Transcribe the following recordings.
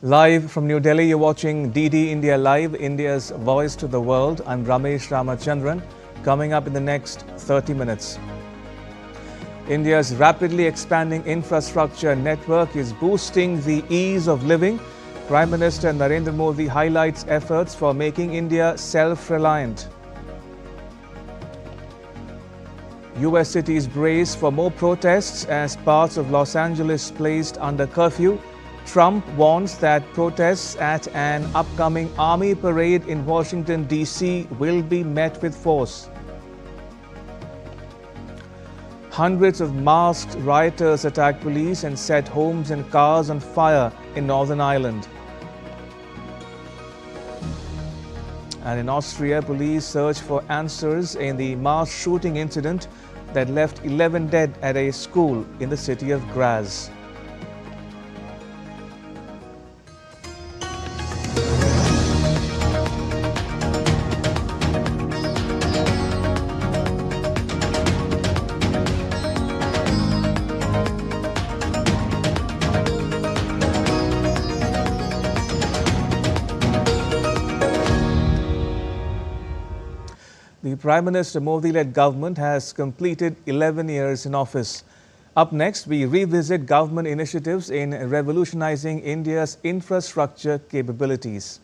Live from New Delhi, you're watching DD India Live, India's voice to the world. I'm Ramesh Ramachandran. Coming up in the next 30 minutes. India's rapidly expanding infrastructure network is boosting the ease of living. Prime Minister Narendra Modi highlights efforts for making India self-reliant. US cities brace for more protests as parts of Los Angeles placed under curfew. Trump warns that protests at an upcoming army parade in Washington, D.C. will be met with force. Hundreds of masked rioters attacked police and set homes and cars on fire in Northern Ireland. And in Austria, police search for answers in the mass shooting incident that left 11 dead at a school in the city of Graz. The Prime Minister Modi-led government has completed 11 years in office. Up next, we revisit government initiatives in revolutionizing India's infrastructure capabilities.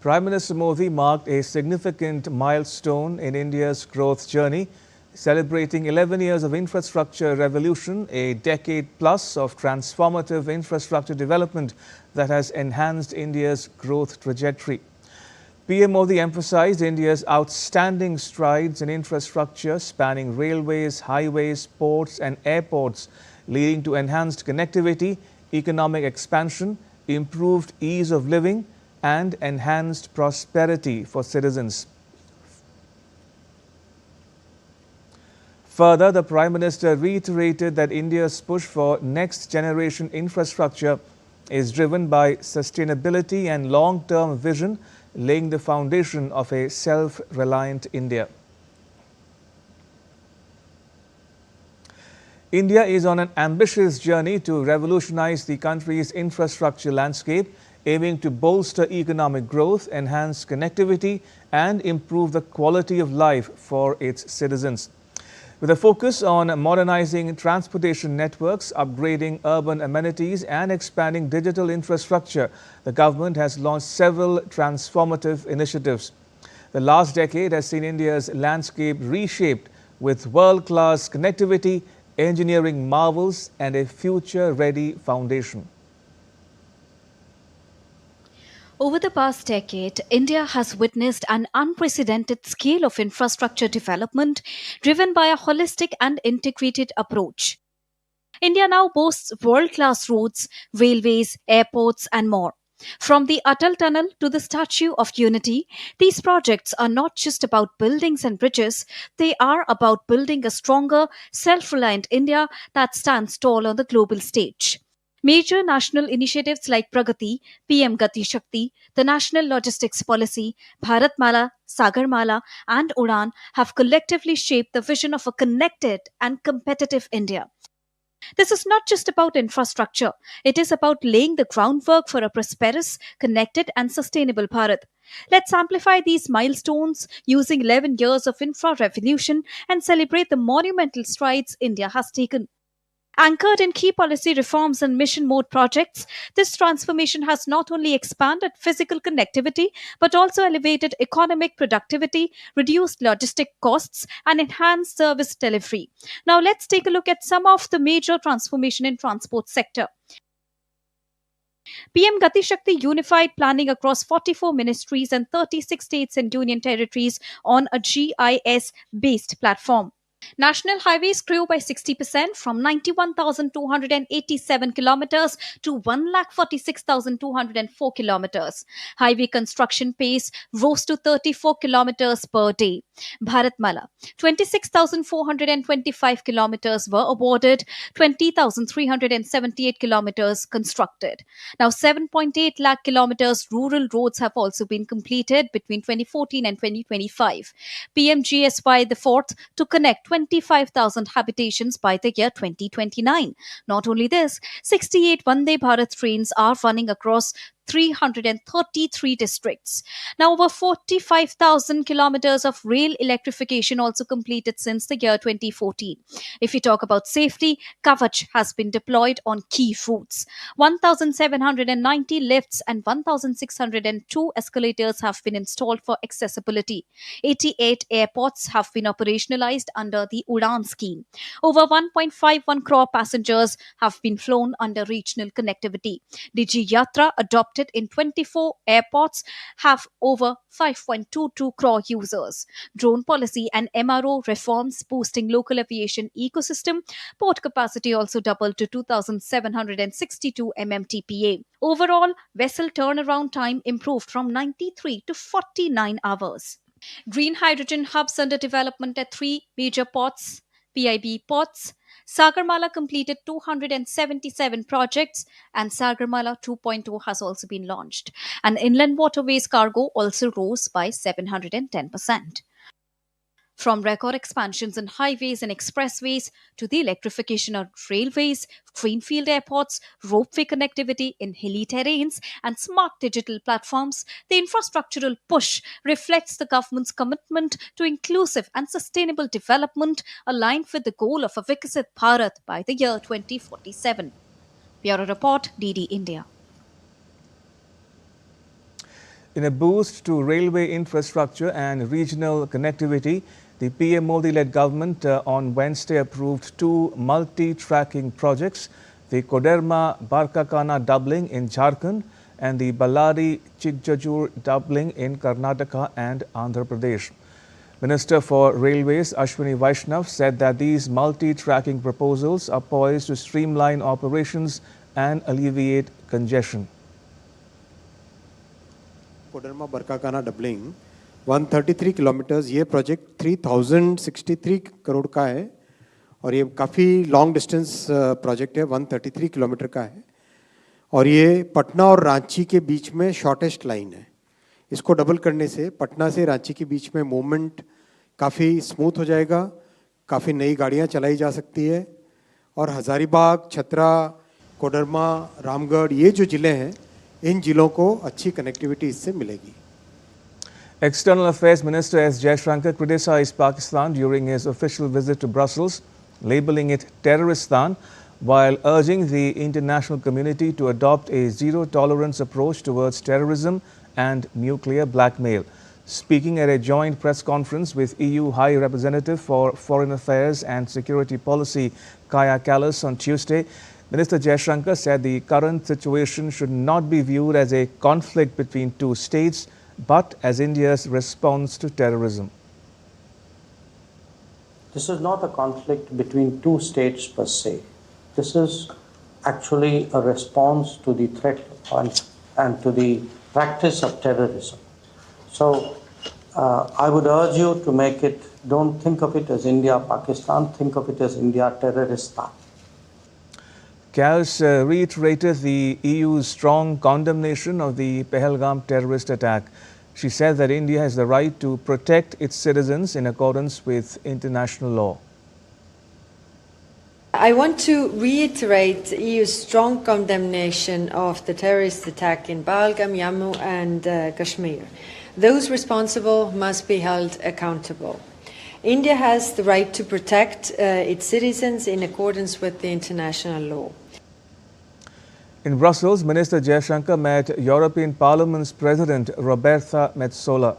Prime Minister Modi marked a significant milestone in India's growth journey, celebrating 11 years of infrastructure revolution, a decade plus of transformative infrastructure development that has enhanced India's growth trajectory. PM Modi emphasized India's outstanding strides in infrastructure spanning railways, highways, ports and airports, leading to enhanced connectivity, economic expansion, improved ease of living, and enhanced prosperity for citizens. Further, the Prime Minister reiterated that India's push for next-generation infrastructure is driven by sustainability and long-term vision, laying the foundation of a self-reliant India. India is on an ambitious journey to revolutionize the country's infrastructure landscape, aiming to bolster economic growth, enhance connectivity, and improve the quality of life for its citizens. With a focus on modernizing transportation networks, upgrading urban amenities, and expanding digital infrastructure, the government has launched several transformative initiatives. The last decade has seen India's landscape reshaped with world-class connectivity, engineering marvels, and a future-ready foundation. Over the past decade, India has witnessed an unprecedented scale of infrastructure development driven by a holistic and integrated approach. India now boasts world-class roads, railways, airports, and more. From the Atal Tunnel to the Statue of Unity, these projects are not just about buildings and bridges, they are about building a stronger, self-reliant India that stands tall on the global stage. Major national initiatives like Pragati, PM Gati Shakti, the National Logistics Policy, Bharatmala, Sagarmala, and Udan have collectively shaped the vision of a connected and competitive India. This is not just about infrastructure, it is about laying the groundwork for a prosperous, connected, and sustainable Bharat. Let's amplify these milestones using 11 years of infra revolution and celebrate the monumental strides India has taken. Anchored in key policy reforms and mission mode projects, this transformation has not only expanded physical connectivity but also elevated economic productivity, reduced logistic costs, and enhanced service delivery. Now let's take a look at some of the major transformation in transport sector. PM Gati Shakti unified planning across 44 ministries and 36 states and union territories on a GIS based platform. National highways grew by 60% from 91,287 kilometers to 1,46,204 kilometers. Highway construction pace rose to 34 kilometers per day. Bharatmala, 26,425 kilometers were awarded, 20,378 kilometers constructed. Now 7.8 lakh kilometers rural roads have also been completed between 2014 and 2025. PMGSY the fourth to connect 25,000 habitations by the year 2029. Not only this, 68 Vande Bharat trains are running across 333 districts. Now, over 45,000 kilometers of rail electrification also completed since the year 2014. If you talk about safety, Kavach has been deployed on key routes. 1,790 lifts and 1,602 escalators have been installed for accessibility. 88 airports have been operationalized under the Udan scheme. Over 1.51 crore passengers have been flown under regional connectivity. Digi Yatra, adopted in 24 airports, have over 5.22 crore users. Drone policy and MRO reforms boosting local aviation ecosystem. Port capacity also doubled to 2,762 mmtpa. Overall, vessel turnaround time improved from 93 to 49 hours. Green hydrogen hubs under development at three major ports, PIB ports. Sagarmala completed 277 projects and Sagarmala 2.0 has also been launched. And inland waterways cargo also rose by 710%. From record expansions in highways and expressways to the electrification of railways, greenfield airports, ropeway connectivity in hilly terrains, and smart digital platforms, the infrastructural push reflects the government's commitment to inclusive and sustainable development aligned with the goal of a Viksit Bharat by the year 2047. Bureau Report, DD India. In a boost to railway infrastructure and regional connectivity, the PM Modi-led government on Wednesday approved two multi-tracking projects, the Koderma-Barkakana doubling in Jharkhand and the Ballari-Chikjajur doubling in Karnataka and Andhra Pradesh. Minister for Railways Ashwini Vaishnav said that these multi-tracking proposals are poised to streamline operations and alleviate congestion. Koderma Barkakana doubling 133 kilometres, ये project 3063 crore का है और ये काफ़ी long distance project है, 133 kilometre का है और ये पटना और रांची के बीच में शॉर्टेस्ट लाइन है. इसको डबल करने से पटना से रांची के बीच में मूवमेंट काफ़ी स्मूथ हो जाएगा, काफ़ी नई गाड़ियाँ चलाई जा सकती है और हज़ारीबाग, छतरा, कोडरमा, रामगढ़ ये जो ज़िले हैं इन जिलों को अच्छी कनेक्टिविटी इससे मिलेगी. External Affairs Minister S. Jaishankar criticized Pakistan during his official visit to Brussels, labeling it Terroristan, while urging the international community to adopt a zero-tolerance approach towards terrorism and nuclear blackmail. Speaking at a joint press conference with EU High Representative for Foreign Affairs and Security Policy, Kaja Kallas, on Tuesday, Minister Jaishankar said the current situation should not be viewed as a conflict between two states, but as India's response to terrorism. This is not a conflict between two states per se. This is actually a response to the threat and to the practice of terrorism. So I would urge you to make it, don't think of it as India-Pakistan, think of it as India-Terroristan. Kallas reiterated the EU's strong condemnation of the Pahalgam terrorist attack. She said that India has the right to protect its citizens in accordance with international law. I want to reiterate the EU's strong condemnation of the terrorist attack in Pahalgam, Jammu and Kashmir. Those responsible must be held accountable. India has the right to protect its citizens in accordance with the international law. In Brussels, Minister Jaishankar met European Parliament's President Roberta Metsola.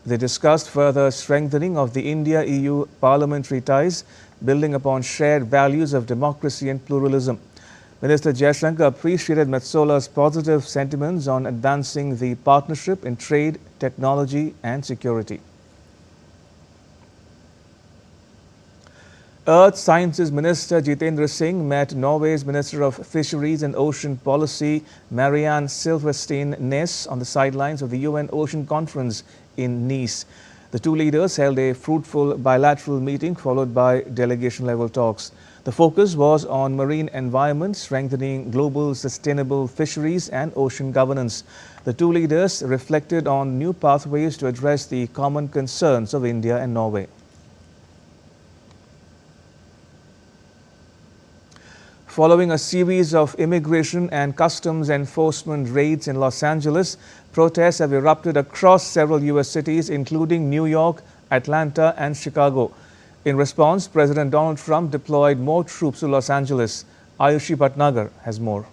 They discussed further strengthening of the India-EU parliamentary ties, building upon shared values of democracy and pluralism. Minister Jaishankar appreciated Metsola's positive sentiments on advancing the partnership in trade, technology and security. Earth Sciences Minister Jitendra Singh met Norway's Minister of Fisheries and Ocean Policy Marianne Silverstein Næss on the sidelines of the UN Ocean Conference in Nice. The two leaders held a fruitful bilateral meeting followed by delegation-level talks. The focus was on marine environment, strengthening global sustainable fisheries and ocean governance. The two leaders reflected on new pathways to address the common concerns of India and Norway. Following a series of immigration and customs enforcement raids in Los Angeles, protests have erupted across several U.S. cities, including New York, Atlanta, and Chicago. In response, President Donald Trump deployed more troops to Los Angeles. Ayushi Bhatnagar has more.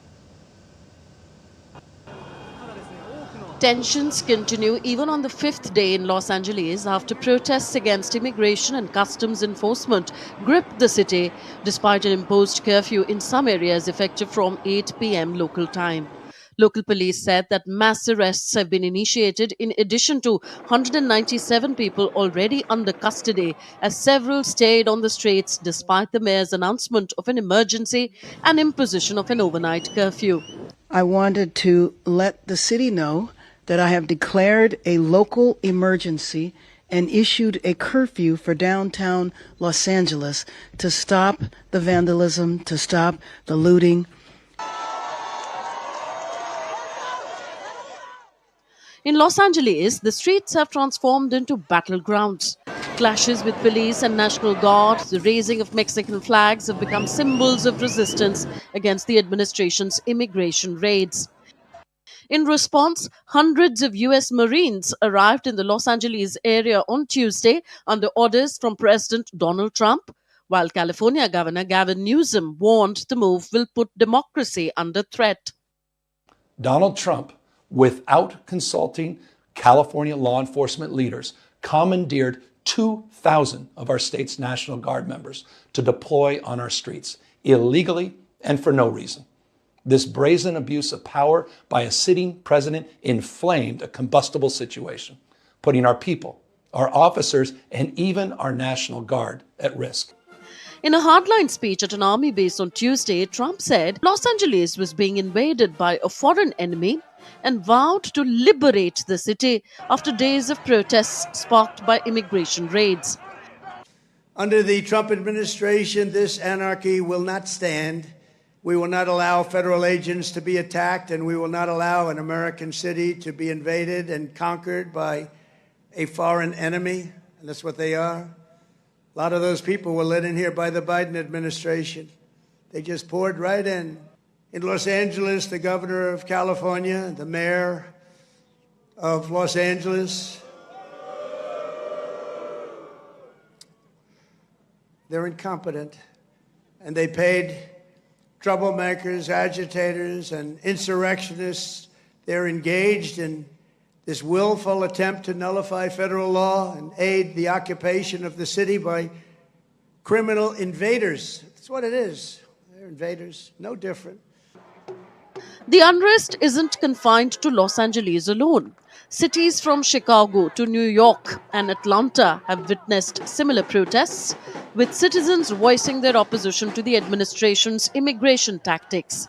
Tensions continue even on the fifth day in Los Angeles after protests against immigration and customs enforcement gripped the city despite an imposed curfew in some areas effective from 8 p.m. local time. Local police said that mass arrests have been initiated in addition to 197 people already under custody as several stayed on the streets despite the mayor's announcement of an emergency and imposition of an overnight curfew. I wanted to let the city know that I have declared a local emergency and issued a curfew for downtown Los Angeles to stop the vandalism, to stop the looting. In Los Angeles, the streets have transformed into battlegrounds. Clashes with police and National Guard, the raising of Mexican flags have become symbols of resistance against the administration's immigration raids. In response, hundreds of U.S. Marines arrived in the Los Angeles area on Tuesday under orders from President Donald Trump, while California Governor Gavin Newsom warned the move will put democracy under threat. Donald Trump, without consulting California law enforcement leaders, commandeered 2,000 of our state's National Guard members to deploy on our streets, illegally and for no reason. This brazen abuse of power by a sitting president inflamed a combustible situation, putting our people, our officers, and even our National Guard at risk. In a hardline speech at an army base on Tuesday, Trump said Los Angeles was being invaded by a foreign enemy and vowed to liberate the city after days of protests sparked by immigration raids. Under the Trump administration, this anarchy will not stand. We will not allow federal agents to be attacked, and we will not allow an American city to be invaded and conquered by a foreign enemy, and that's what they are. A lot of those people were let in here by the Biden administration. They just poured right in. In Los Angeles, the governor of California, the mayor of Los Angeles, they're incompetent, and they paid troublemakers, agitators, and insurrectionists. They're engaged in this willful attempt to nullify federal law and aid the occupation of the city by criminal invaders. That's what it is. They're invaders, no different. The unrest isn't confined to Los Angeles alone. Cities from Chicago to New York and Atlanta have witnessed similar protests, with citizens voicing their opposition to the administration's immigration tactics.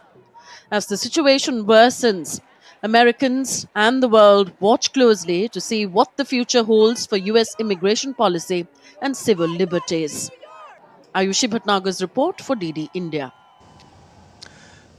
As the situation worsens, Americans and the world watch closely to see what the future holds for U.S. immigration policy and civil liberties. Ayushi Bhatnagar's report for DD India.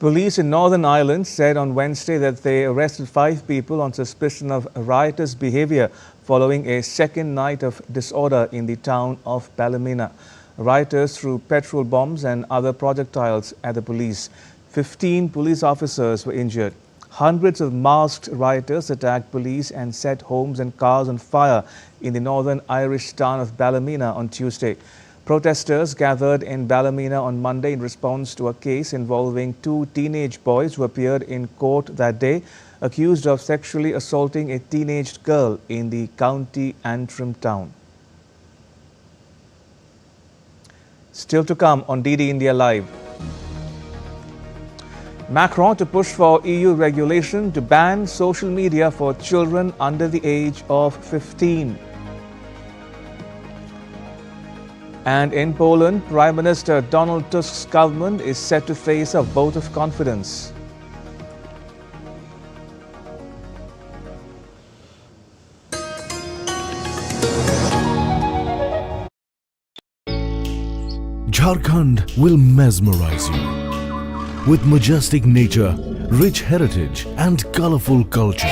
Police in Northern Ireland said on Wednesday that they arrested 5 people on suspicion of riotous behavior following a second night of disorder in the town of Ballymena. Rioters threw petrol bombs and other projectiles at the police. 15 police officers were injured. Hundreds of masked rioters attacked police and set homes and cars on fire in the northern Irish town of Ballymena on Tuesday. Protesters gathered in Ballymena on Monday in response to a case involving 2 teenage boys who appeared in court that day, accused of sexually assaulting a teenage girl in the County Antrim town. Still to come on DD India Live. Macron to push for EU regulation to ban social media for children under the age of 15. And in Poland, Prime Minister Donald Tusk's government is set to face a vote of confidence. Jharkhand will mesmerize you with majestic nature, rich heritage and colorful culture.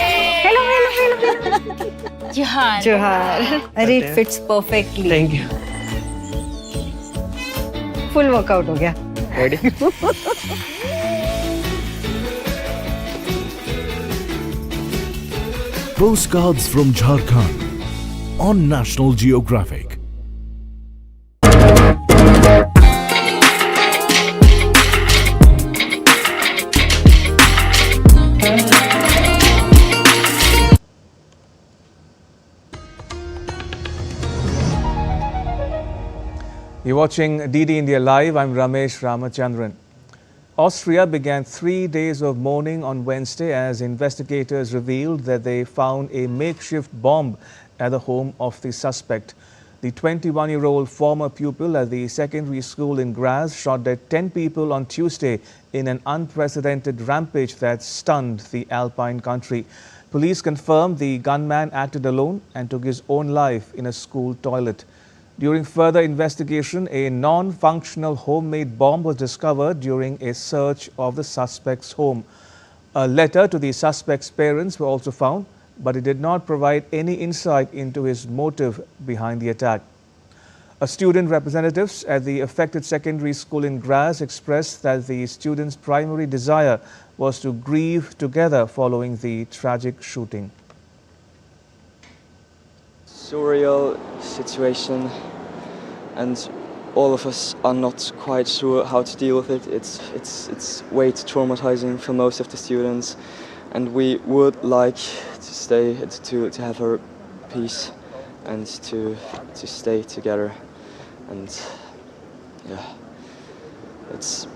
Johar. It fits perfectly. Thank you. Full workout हो गया. Ready? Postcards from Jharkhand on National Geographic. You're watching DD India Live. I'm Ramesh Ramachandran. Austria began 3 days of mourning on Wednesday as investigators revealed that they found a makeshift bomb at the home of the suspect. The 21-year-old former pupil at the secondary school in Graz shot dead 10 people on Tuesday in an unprecedented rampage that stunned the Alpine country. Police confirmed the gunman acted alone and took his own life in a school toilet. During further investigation, a non-functional homemade bomb was discovered during a search of the suspect's home. A letter to the suspect's parents was also found, but it did not provide any insight into his motive behind the attack. A student representatives at the affected secondary school in Graz expressed that the students' primary desire was to grieve together following the tragic shooting. Surreal situation, and all of us are not quite sure how to deal with it. It's way too traumatizing for most of the students, and we would like to stay to have her peace and to stay together. And yeah, it's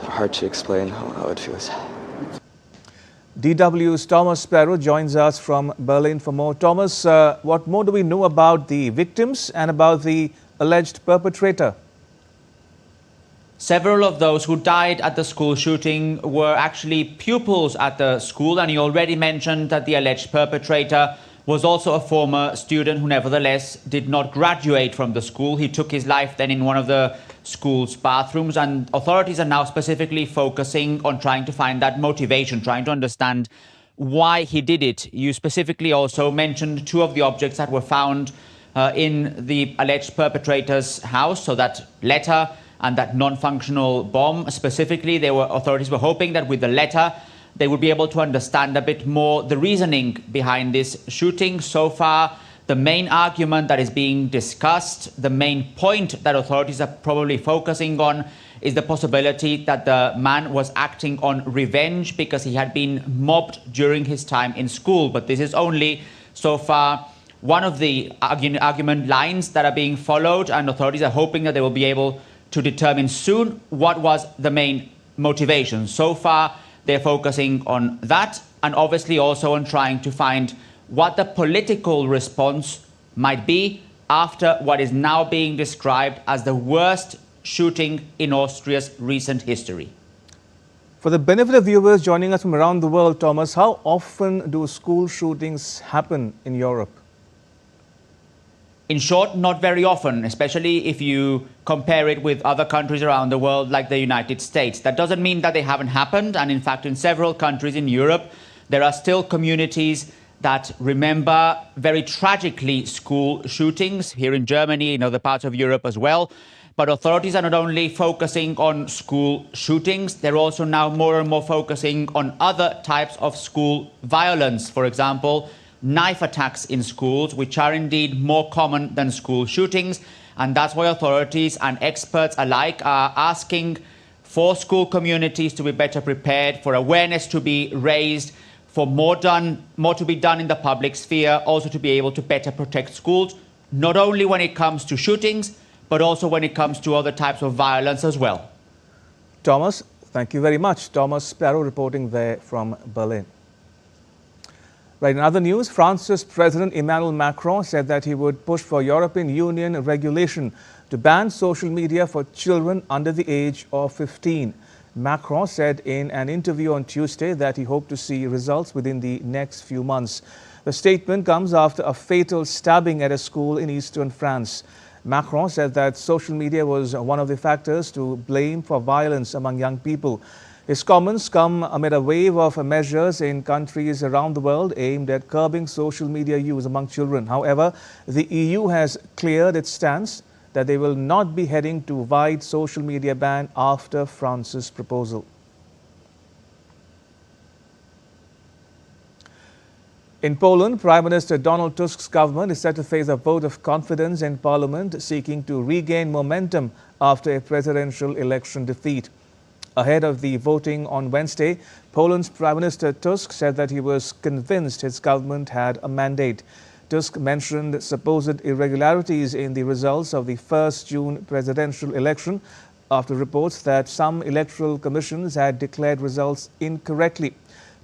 hard to explain how it feels. DW's Thomas Sparrow joins us from Berlin for more. Thomas, what more do we know about the victims and about the alleged perpetrator? Several of those who died at the school shooting were actually pupils at the school, and you already mentioned that the alleged perpetrator was also a former student who nevertheless did not graduate from the school. He took his life then in one of the school's bathrooms, and authorities are now specifically focusing on trying to find that motivation, trying to understand why he did it. You specifically also mentioned two of the objects that were found in the alleged perpetrator's house, so that letter and that non-functional bomb. Specifically, authorities were hoping that with the letter they would be able to understand a bit more the reasoning behind this shooting. So far, the main argument that is being discussed, the main point that authorities are probably focusing on, is the possibility that the man was acting on revenge because he had been mobbed during his time in school. But this is only, so far, one of the argument lines that are being followed, and authorities are hoping that they will be able to determine soon what was the main motivation. So far, they're focusing on that, and obviously also on trying to find what the political response might be after what is now being described as the worst shooting in Austria's recent history. For the benefit of viewers joining us from around the world, Thomas, how often do school shootings happen in Europe? In short, not very often, especially if you compare it with other countries around the world like the United States. That doesn't mean that they haven't happened, and in fact in several countries in Europe there are still communities that remember very tragically school shootings, here in Germany, in other parts of Europe as well. But authorities are not only focusing on school shootings, they're also now more and more focusing on other types of school violence. For example, knife attacks in schools, which are indeed more common than school shootings. And that's why authorities and experts alike are asking for school communities to be better prepared, for awareness to be raised, for more to be done in the public sphere, also to be able to better protect schools, not only when it comes to shootings, but also when it comes to other types of violence as well. Thomas, thank you very much. Thomas Sparrow reporting there from Berlin. Right, in other news, France's President Emmanuel Macron said that he would push for European Union regulation to ban social media for children under the age of 15. Macron said in an interview on Tuesday that he hoped to see results within the next few months. The statement comes after a fatal stabbing at a school in eastern France. Macron said that social media was one of the factors to blame for violence among young people. His comments come amid a wave of measures in countries around the world aimed at curbing social media use among children. However, the EU has cleared its stance that they will not be heading to wide social media ban after France's proposal. In Poland, Prime Minister Donald Tusk's government is set to face a vote of confidence in Parliament, seeking to regain momentum after a presidential election defeat. Ahead of the voting on Wednesday, Poland's Prime Minister Tusk said that he was convinced his government had a mandate. Tusk mentioned supposed irregularities in the results of the 1st June presidential election after reports that some electoral commissions had declared results incorrectly.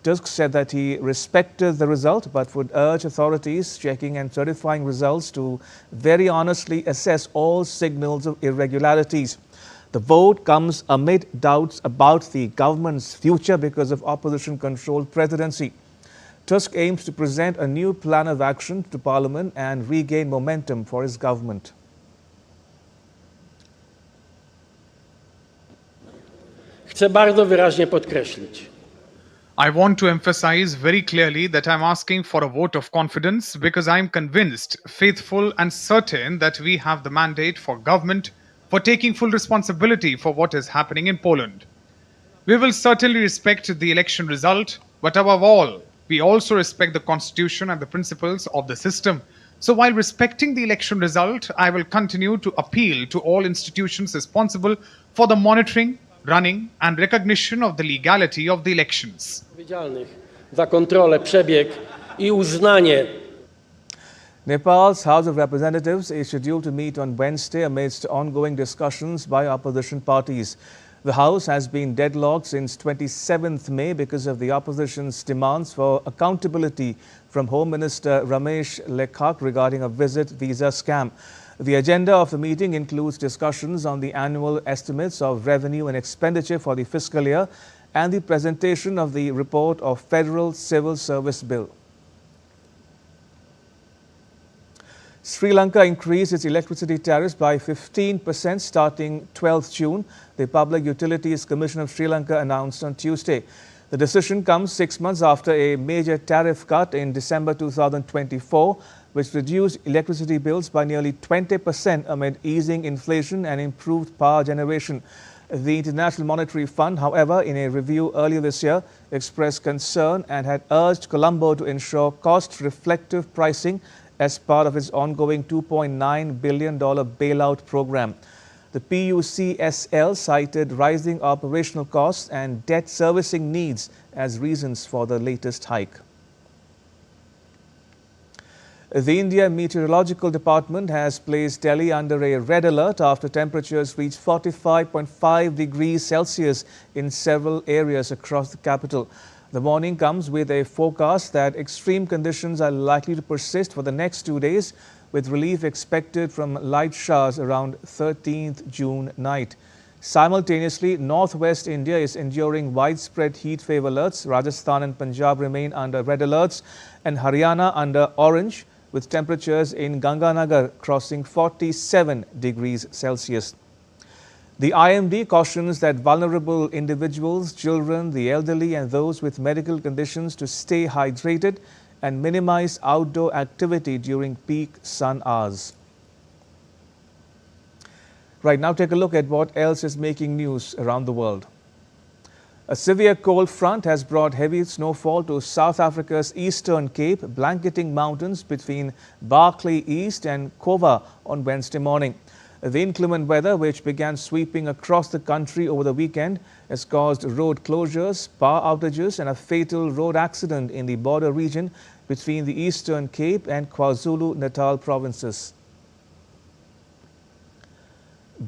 Tusk said that he respected the result but would urge authorities checking and certifying results to very honestly assess all signals of irregularities. The vote comes amid doubts about the government's future because of opposition-controlled presidency. Tusk aims to present a new plan of action to Parliament and regain momentum for his government. Chcę bardzo wyraźnie podkreślić. I want to emphasize very clearly that I'm asking for a vote of confidence because I'm convinced, faithful and certain that we have the mandate for government for taking full responsibility for what is happening in Poland. We will certainly respect the election result, but above all, we also respect the constitution and the principles of the system. So while respecting the election result, I will continue to appeal to all institutions responsible for the monitoring, running and recognition of the legality of the elections. Za kontrolę, przebieg I uznanie. Nepal's House of Representatives is scheduled to meet on Wednesday amidst ongoing discussions by opposition parties. The House has been deadlocked since 27th May because of the opposition's demands for accountability from Home Minister Ramesh Lekhak regarding a visit visa scam. The agenda of the meeting includes discussions on the annual estimates of revenue and expenditure for the fiscal year and the presentation of the report of Federal Civil Service Bill. Sri Lanka increased its electricity tariffs by 15% starting 12th June, the Public Utilities Commission of Sri Lanka announced on Tuesday. The decision comes 6 months after a major tariff cut in December 2024, which reduced electricity bills by nearly 20% amid easing inflation and improved power generation. The International Monetary Fund, however, in a review earlier this year, expressed concern and had urged Colombo to ensure cost-reflective pricing as part of its ongoing $2.9 billion bailout program. The PUCSL cited rising operational costs and debt servicing needs as reasons for the latest hike. The India Meteorological Department has placed Delhi under a red alert after temperatures reached 45.5 degrees Celsius in several areas across the capital. The warning comes with a forecast that extreme conditions are likely to persist for the next 2 days, with relief expected from light showers around 13th June night. Simultaneously, northwest India is enduring widespread heat wave alerts. Rajasthan and Punjab remain under red alerts and Haryana under orange, with temperatures in Ganganagar crossing 47 degrees Celsius. The IMD cautions that vulnerable individuals, children, the elderly and those with medical conditions to stay hydrated and minimize outdoor activity during peak sun hours. Right now, take a look at what else is making news around the world. A severe cold front has brought heavy snowfall to South Africa's eastern Cape, blanketing mountains between Barkly East and Kova on Wednesday morning. The inclement weather, which began sweeping across the country over the weekend, has caused road closures, power outages and a fatal road accident in the border region between the Eastern Cape and KwaZulu-Natal provinces.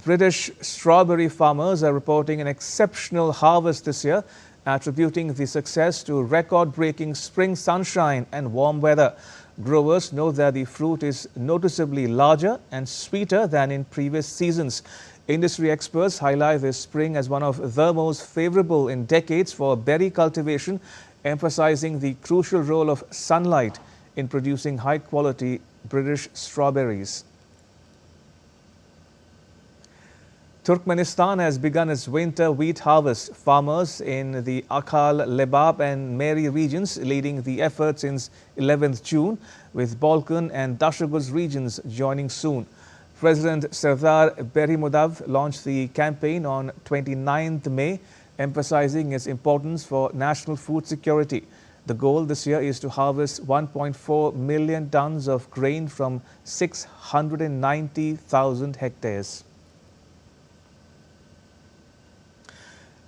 British strawberry farmers are reporting an exceptional harvest this year, attributing the success to record-breaking spring sunshine and warm weather. Growers know that the fruit is noticeably larger and sweeter than in previous seasons. Industry experts highlight this spring as one of the most favorable in decades for berry cultivation, emphasizing the crucial role of sunlight in producing high-quality British strawberries. Turkmenistan has begun its winter wheat harvest. Farmers in the Akhal, Lebap and Meri regions leading the effort since 11th June, with Balkan and Dashaguz regions joining soon. President Serdar Berimodav launched the campaign on 29th May, emphasizing its importance for national food security. The goal this year is to harvest 1.4 million tons of grain from 690,000 hectares.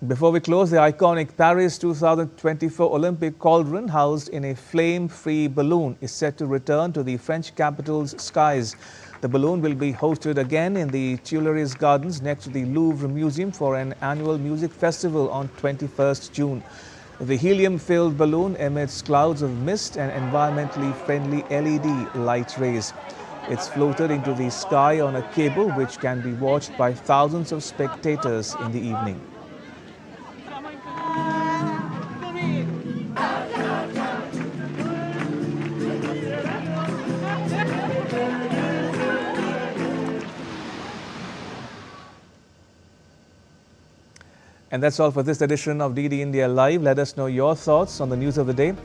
Before we close, the iconic Paris 2024 Olympic cauldron housed in a flame-free balloon is set to return to the French capital's skies. The balloon will be hosted again in the Tuileries Gardens next to the Louvre Museum for an annual music festival on 21st June. The helium-filled balloon emits clouds of mist and environmentally friendly LED light rays. It's floated into the sky on a cable which can be watched by thousands of spectators in the evening. And that's all for this edition of DD India Live. Let us know your thoughts on the news of the day.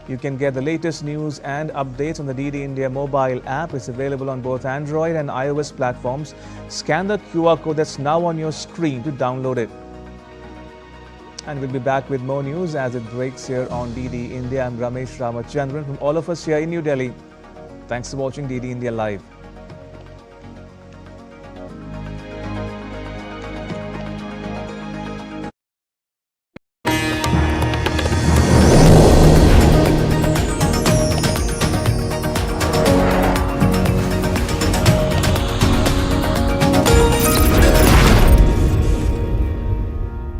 You can get the latest news and updates on the DD India mobile app. It's available on both Android and iOS platforms. Scan the QR code that's now on your screen to download it. And we'll be back with more news as it breaks here on DD India. I'm Ramesh Ramachandran from all of us here in New Delhi. Thanks for watching DD India Live.